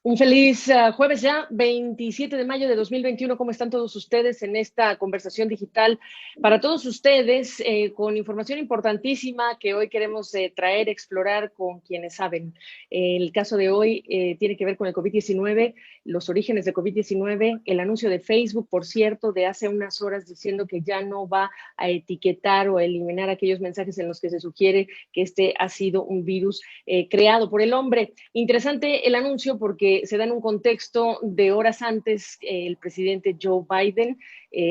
Un feliz jueves ya, 27 de mayo de 2021. ¿Cómo están todos ustedes en esta conversación digital? Para todos ustedes, con información importantísima que hoy queremos traer, explorar con quienes saben. El caso de hoy tiene que ver con el COVID-19, los orígenes de COVID-19, el anuncio de Facebook, por cierto, de hace unas horas diciendo que ya no va a etiquetar o a eliminar aquellos mensajes en los que se sugiere que este ha sido un virus creado por el hombre. Interesante el anuncio porque se da en un contexto de horas antes el presidente Joe Biden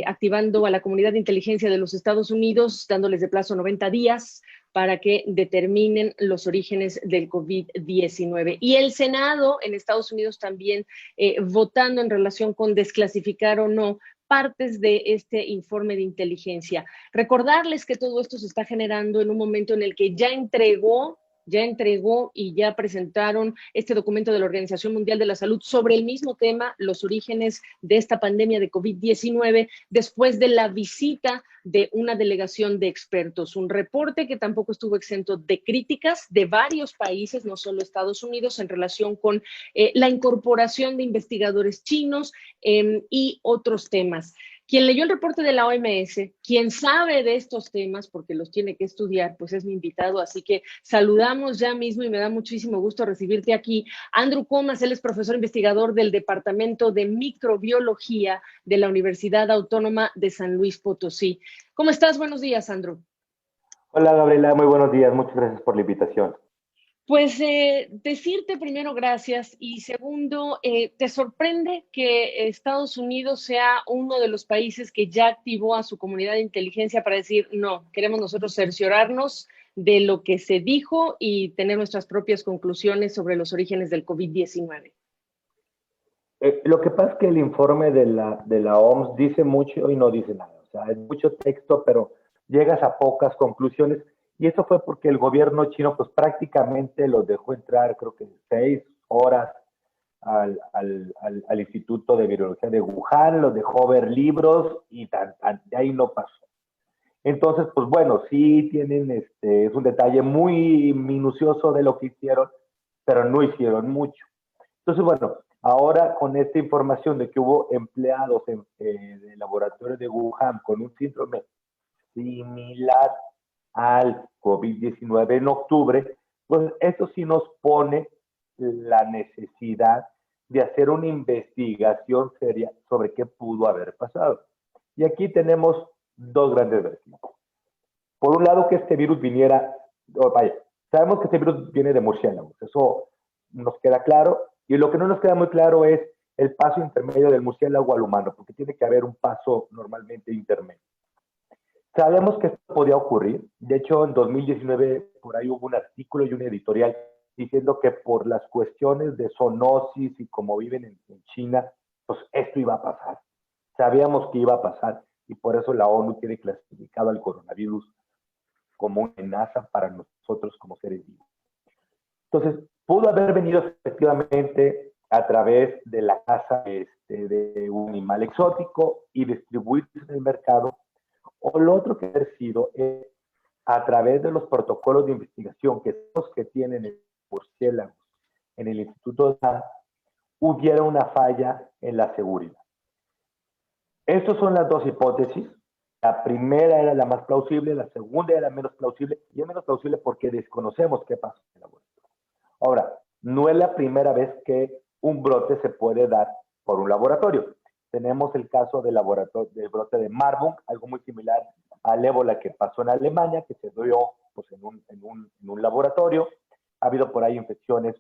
activando a la comunidad de inteligencia de los Estados Unidos, dándoles de plazo 90 días para que determinen los orígenes del COVID-19. Y el Senado en Estados Unidos también votando en relación con desclasificar o no partes de este informe de inteligencia. Recordarles que todo esto se está generando en un momento en el que ya entregó y ya presentaron este documento de la Organización Mundial de la Salud sobre el mismo tema, los orígenes de esta pandemia de COVID-19, después de la visita de una delegación de expertos. Un reporte que tampoco estuvo exento de críticas de varios países, no solo Estados Unidos, en relación con la incorporación de investigadores chinos y otros temas. Quien leyó el reporte de la OMS, quien sabe de estos temas, porque los tiene que estudiar, pues es mi invitado. Así que saludamos ya mismo y me da muchísimo gusto recibirte aquí. Andrew Comas, él es profesor investigador del Departamento de Microbiología de la Universidad Autónoma de San Luis Potosí. ¿Cómo estás? Buenos días, Andrew. Hola Gabriela, muy buenos días, muchas gracias por la invitación. Pues decirte primero gracias y segundo, ¿te sorprende que Estados Unidos sea uno de los países que ya activó a su comunidad de inteligencia para decir, no, queremos nosotros cerciorarnos de lo que se dijo y tener nuestras propias conclusiones sobre los orígenes del COVID-19? Lo que pasa es que el informe de la OMS dice mucho y no dice nada. O sea, es mucho texto, pero llegas a pocas conclusiones. Y eso fue porque el gobierno chino pues prácticamente los dejó entrar, creo que 6 horas al Instituto de Virología de Wuhan, los dejó ver libros y de ahí no pasó. Entonces, pues bueno, sí tienen, es un detalle muy minucioso de lo que hicieron, pero no hicieron mucho. Entonces, bueno, ahora con esta información de que hubo empleados del laboratorio de Wuhan con un síndrome similar al COVID-19 en octubre, pues eso sí nos pone la necesidad de hacer una investigación seria sobre qué pudo haber pasado. Y aquí tenemos dos grandes versiones. Por un lado, que este virus viniera, vaya, sabemos que este virus viene de murciélagos, eso nos queda claro, y lo que no nos queda muy claro es el paso intermedio del murciélago al humano, porque tiene que haber un paso normalmente intermedio. Sabemos que esto podía ocurrir, de hecho en 2019 por ahí hubo un artículo y un editorial diciendo que por las cuestiones de zoonosis y como viven en China, pues esto iba a pasar. Sabíamos que iba a pasar y por eso la ONU tiene clasificado al coronavirus como una amenaza para nosotros como seres vivos. Entonces, pudo haber venido efectivamente a través de la caza de un animal exótico y distribuirse en el mercado, o lo otro que ha sido es a través de los protocolos de investigación que son los que tienen el murciélago en el Instituto de Salud, hubiera una falla en la seguridad. Estas son las dos hipótesis. La primera era la más plausible, la segunda era la menos plausible, y es menos plausible porque desconocemos qué pasó en el laboratorio. Ahora, no es la primera vez que un brote se puede dar por un laboratorio. Tenemos el caso del brote de Marburg, algo muy similar al ébola que pasó en Alemania, que se dio pues, en un laboratorio. Ha habido por ahí infecciones,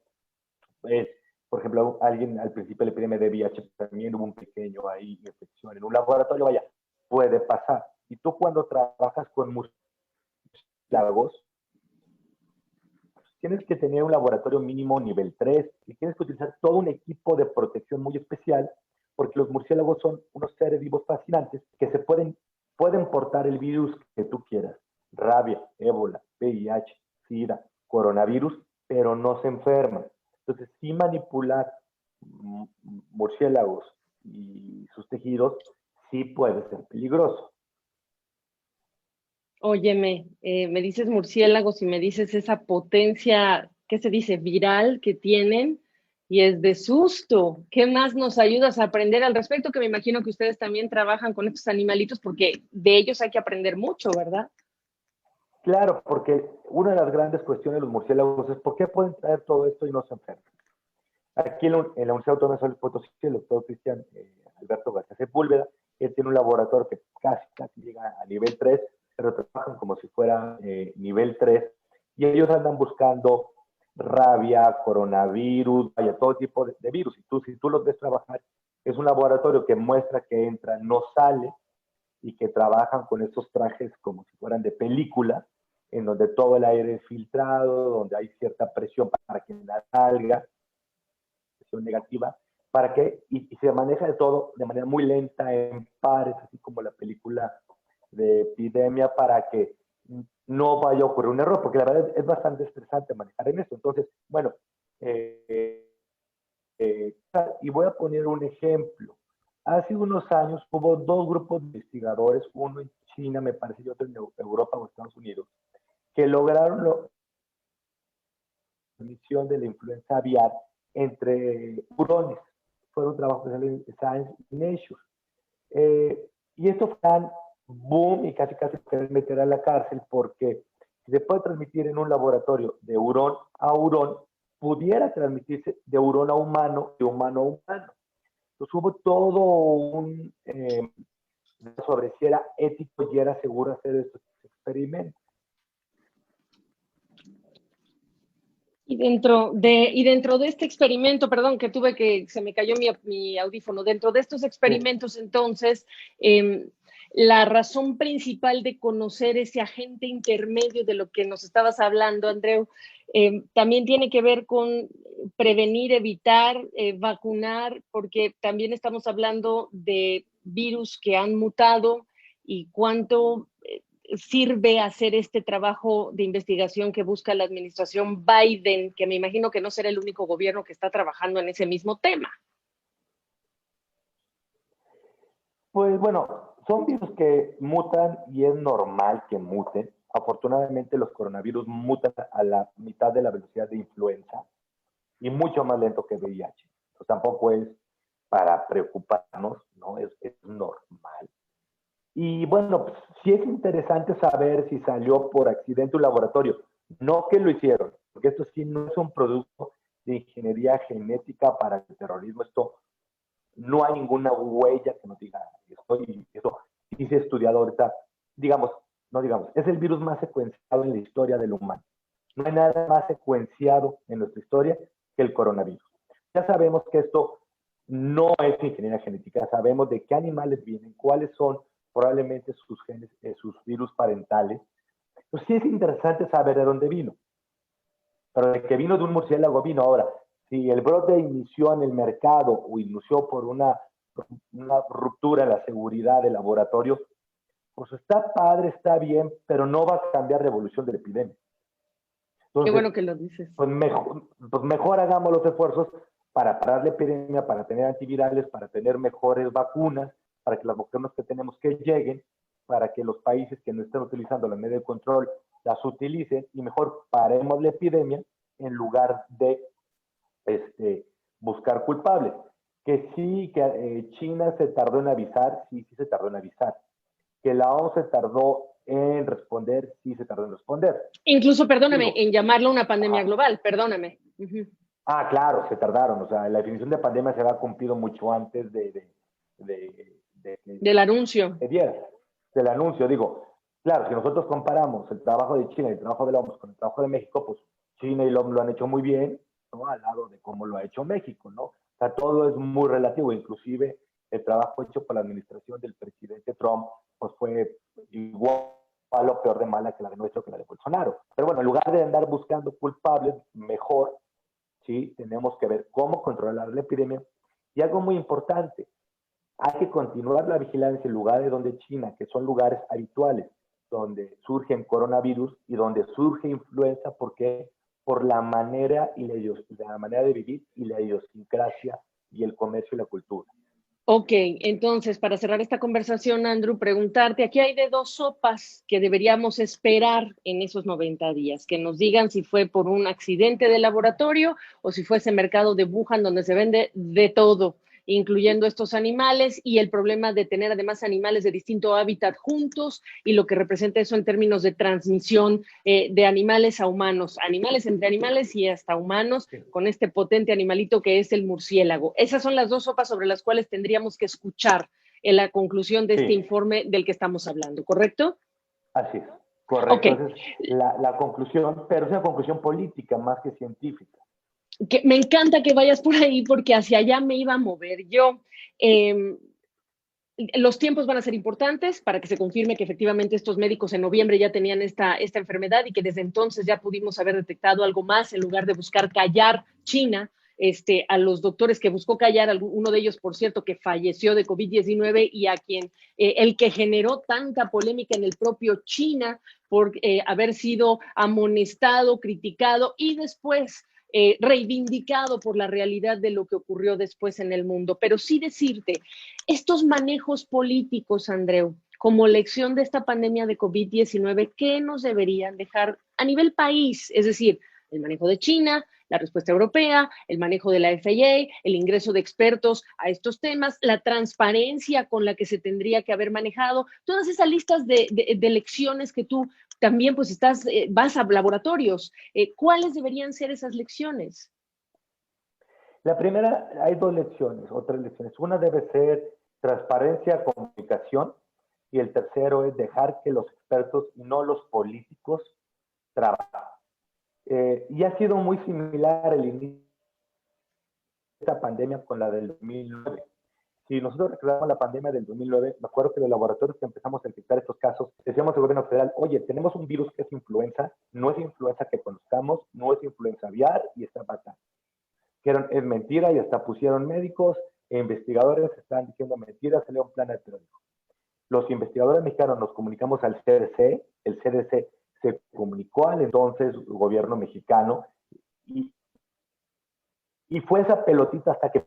por ejemplo, alguien al principio de la epidemia de VIH también hubo un pequeño ahí infección en un laboratorio, vaya, puede pasar. Y tú cuando trabajas con murciélagos, tienes que tener un laboratorio mínimo nivel 3 y tienes que utilizar todo un equipo de protección muy especial porque los murciélagos son unos seres vivos fascinantes que pueden portar el virus que tú quieras, rabia, ébola, VIH, SIDA, coronavirus, pero no se enferman. Entonces, sí manipular murciélagos y sus tejidos sí puede ser peligroso. Óyeme, me dices murciélagos y me dices esa potencia, ¿qué se dice? Viral que tienen. Y es de susto. ¿Qué más nos ayudas a aprender al respecto? Que me imagino que ustedes también trabajan con estos animalitos porque de ellos hay que aprender mucho, ¿verdad? Claro, porque una de las grandes cuestiones de los murciélagos es por qué pueden traer todo esto y no se enferman. Aquí en la Universidad Autónoma de San Luis Potosí, el doctor Cristian Alberto García Sepúlveda, él tiene un laboratorio que casi llega a nivel 3, pero trabajan como si fuera nivel 3, y ellos andan buscando rabia, coronavirus, vaya, todo tipo de virus. Y si tú los ves trabajar, es un laboratorio que muestra que entra, no sale, y que trabajan con estos trajes como si fueran de película, en donde todo el aire es filtrado, donde hay cierta presión para que nada salga, presión negativa, para que, y se maneja de todo de manera muy lenta, en pares, así como la película de epidemia, para que no vaya a ocurrir un error, porque la verdad es bastante estresante manejar en esto. Entonces, bueno, eh, y voy a poner un ejemplo. Hace unos años hubo dos grupos de investigadores, uno en China, me parece, y otro en Europa o Estados Unidos, que lograron la transmisión de la influenza aviar entre hurones. Fueron trabajos que salen en Science y Nature. Y esto fue un boom y casi quieren meter a la cárcel porque si se puede transmitir en un laboratorio de hurón a hurón, pudiera transmitirse de hurón a humano, de humano a humano. Entonces hubo todo un sobre si era ético y era seguro hacer estos experimentos. Y dentro de este experimento, perdón, que tuve que, se me cayó mi audífono, dentro de estos Sí. experimentos, entonces, eh, la razón principal de conocer ese agente intermedio de lo que nos estabas hablando, Andreu, también tiene que ver con prevenir, evitar, vacunar, porque también estamos hablando de virus que han mutado y cuánto sirve hacer este trabajo de investigación que busca la administración Biden, que me imagino que no será el único gobierno que está trabajando en ese mismo tema. Pues bueno, son virus que mutan y es normal que muten. Afortunadamente los coronavirus mutan a la mitad de la velocidad de influenza y mucho más lento que VIH. Entonces tampoco es para preocuparnos, ¿no? Es normal. Y bueno, pues, sí es interesante saber si salió por accidente un laboratorio. No que lo hicieron, porque esto sí no es un producto de ingeniería genética para el terrorismo. Esto no hay ninguna huella que nos diga esto, y eso sí se ha estudiado ahorita. Digamos, no digamos, es el virus más secuenciado en la historia del humano. No hay nada más secuenciado en nuestra historia que el coronavirus. Ya sabemos que esto no es ingeniería genética, sabemos de qué animales vienen, cuáles son probablemente sus genes, sus virus parentales. Pues sí es interesante saber de dónde vino, pero de que vino de un murciélago vino. Ahora, si el brote inició en el mercado o inició por una ruptura en la seguridad del laboratorio, pues está padre, está bien, pero no va a cambiar la evolución de la epidemia. Qué Entonces, bueno que lo dices. pues mejor hagamos los esfuerzos para parar la epidemia, para tener antivirales, para tener mejores vacunas, para que las vacunas que tenemos que lleguen, para que los países que no estén utilizando la medida de control las utilicen, y mejor paremos la epidemia en lugar de buscar culpables. Que sí, que China se tardó en avisar, sí se tardó en avisar. Que la OMS se tardó en responder, sí se tardó en responder. Incluso, perdóname, Digo, en llamarlo una pandemia ajá. global, perdóname. Claro, se tardaron. O sea, la definición de pandemia se había cumplido mucho antes de Del anuncio. se diera, del anuncio. Digo, claro, si nosotros comparamos el trabajo de China y el trabajo de la OMS con el trabajo de México, pues China y la OMS lo han hecho muy bien, ¿no? Al lado de cómo lo ha hecho México, ¿no? O sea, todo es muy relativo, inclusive el trabajo hecho por la administración del presidente Trump, pues fue igual o peor de mala que la de nuestro, que la de Bolsonaro. Pero bueno, en lugar de andar buscando culpables, mejor, ¿sí? Tenemos que ver cómo controlar la epidemia. Y algo muy importante, hay que continuar la vigilancia en lugares donde China, que son lugares habituales, donde surgen coronavirus y donde surge influenza, porque por la manera y la manera de vivir y la idiosincrasia y el comercio y la cultura. Ok, entonces, para cerrar esta conversación, Andrew, preguntarte, aquí hay de dos sopas que deberíamos esperar en esos 90 días, que nos digan si fue por un accidente de laboratorio o si fue ese mercado de Wuhan donde se vende de todo, incluyendo estos animales y el problema de tener además animales de distinto hábitat juntos y lo que representa eso en términos de transmisión de animales a humanos, animales entre animales y hasta humanos, con este potente animalito que es el murciélago. Esas son las dos sopas sobre las cuales tendríamos que escuchar en la conclusión de este Sí, informe del que estamos hablando, ¿correcto? así es, Ok, correcto. Esa es la conclusión, pero es una conclusión política más que científica. que me encanta que vayas por ahí porque hacia allá me iba a mover yo. Eh, los tiempos van a ser importantes para que se confirme que efectivamente estos médicos en noviembre ya tenían esta enfermedad y que desde entonces ya pudimos haber detectado algo más en lugar de buscar callar China. A los doctores que buscó callar, uno de ellos, por cierto, que falleció de COVID-19 y a quien el que generó tanta polémica en el propio China por haber sido amonestado, criticado y después reivindicado por la realidad de lo que ocurrió después en el mundo. Pero sí decirte, estos manejos políticos, Andreu, como lección de esta pandemia de COVID-19, ¿qué nos deberían dejar a nivel país? Es decir, el manejo de China, la respuesta europea, el manejo de la FAA, el ingreso de expertos a estos temas, la transparencia con la que se tendría que haber manejado, todas esas listas de lecciones que tú también pues vas a laboratorios. ¿Cuáles deberían ser esas lecciones? La primera, hay dos lecciones, otras lecciones. Una debe ser transparencia, comunicación, y el tercero es dejar que los expertos y no los políticos trabajen. Y ha sido muy similar el inicio de esta pandemia con la del 2009. Si nosotros recordamos la pandemia del 2009, me acuerdo que los laboratorios que empezamos a detectar estos casos, decíamos al gobierno federal, oye, tenemos un virus que es influenza, no es influenza que conozcamos, no es influenza aviar y está matando. Que es mentira y hasta pusieron médicos e investigadores, están diciendo mentiras, salió un plan de periódico. Los investigadores mexicanos nos comunicamos al CDC, el CDC se comunicó al entonces gobierno mexicano y, y fue esa pelotita hasta que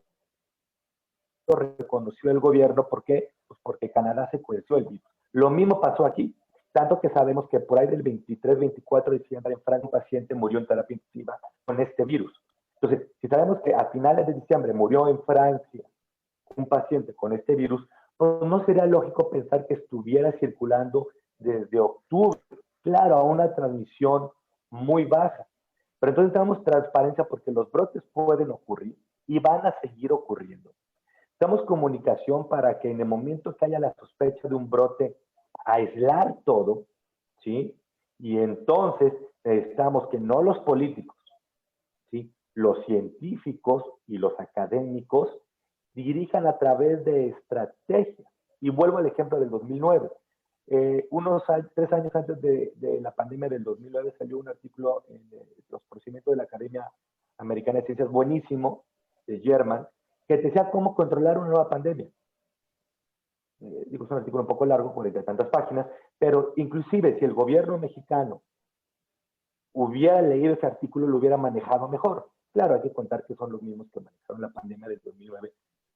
lo reconoció el gobierno. ¿Por qué? Pues porque Canadá secuestró el virus. Lo mismo pasó aquí, tanto que sabemos que por ahí del 23-24 de diciembre en Francia un paciente murió en terapia intensiva con este virus. Entonces, si sabemos que a finales de diciembre murió en Francia un paciente con este virus, pues no sería lógico pensar que estuviera circulando desde octubre. Claro, a una transmisión muy baja. Pero entonces damos transparencia porque los brotes pueden ocurrir y van a seguir ocurriendo. Damos comunicación para que en el momento que haya la sospecha de un brote, aislar todo, ¿sí? Y entonces necesitamos que no los políticos, ¿sí? Los científicos y los académicos dirijan a través de estrategias. Y vuelvo al ejemplo del 2009. Unos 3 años antes de la pandemia del 2009 salió un artículo en los procedimientos de la Academia Americana de Ciencias, buenísimo, de German, que te decía cómo controlar una nueva pandemia. Digo, es un artículo un poco largo, por tantas páginas, pero inclusive si el gobierno mexicano hubiera leído ese artículo, lo hubiera manejado mejor. Claro, hay que contar que son los mismos que manejaron la pandemia del 2009,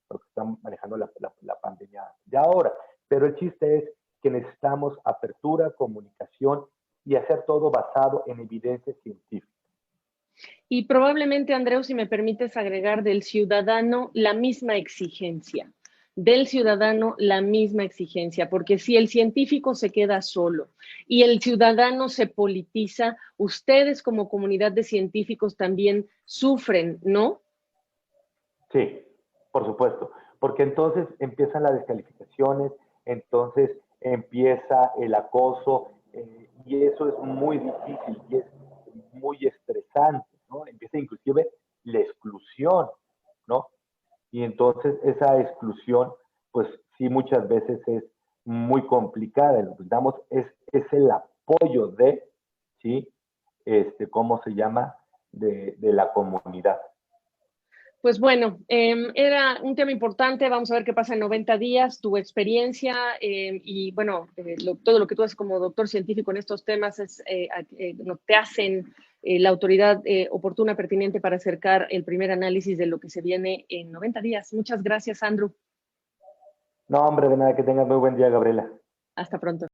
los que están manejando la pandemia de ahora. Pero el chiste es que necesitamos apertura, comunicación y hacer todo basado en evidencia científica. Y probablemente, Andreu, si me permites agregar del ciudadano la misma exigencia, del ciudadano la misma exigencia, porque si el científico se queda solo y el ciudadano se politiza, ustedes como comunidad de científicos también sufren, ¿no? Sí, por supuesto, porque entonces empiezan las descalificaciones, entonces empieza el acoso, y eso es muy difícil y es muy estresante, ¿no? Empieza inclusive la exclusión, ¿no? Y entonces esa exclusión, pues sí, muchas veces es muy complicada. Lo que damos es el apoyo de, ¿sí? ¿Cómo se llama? De la comunidad. Pues bueno, era un tema importante. Vamos a ver qué pasa en 90 días, tu experiencia y bueno, todo lo que tú haces como doctor científico en estos temas no te hacen la autoridad oportuna, pertinente para acercar el primer análisis de lo que se viene en 90 días. Muchas gracias, Andrew. No, hombre, de nada, que tengas muy buen día, Gabriela. Hasta pronto.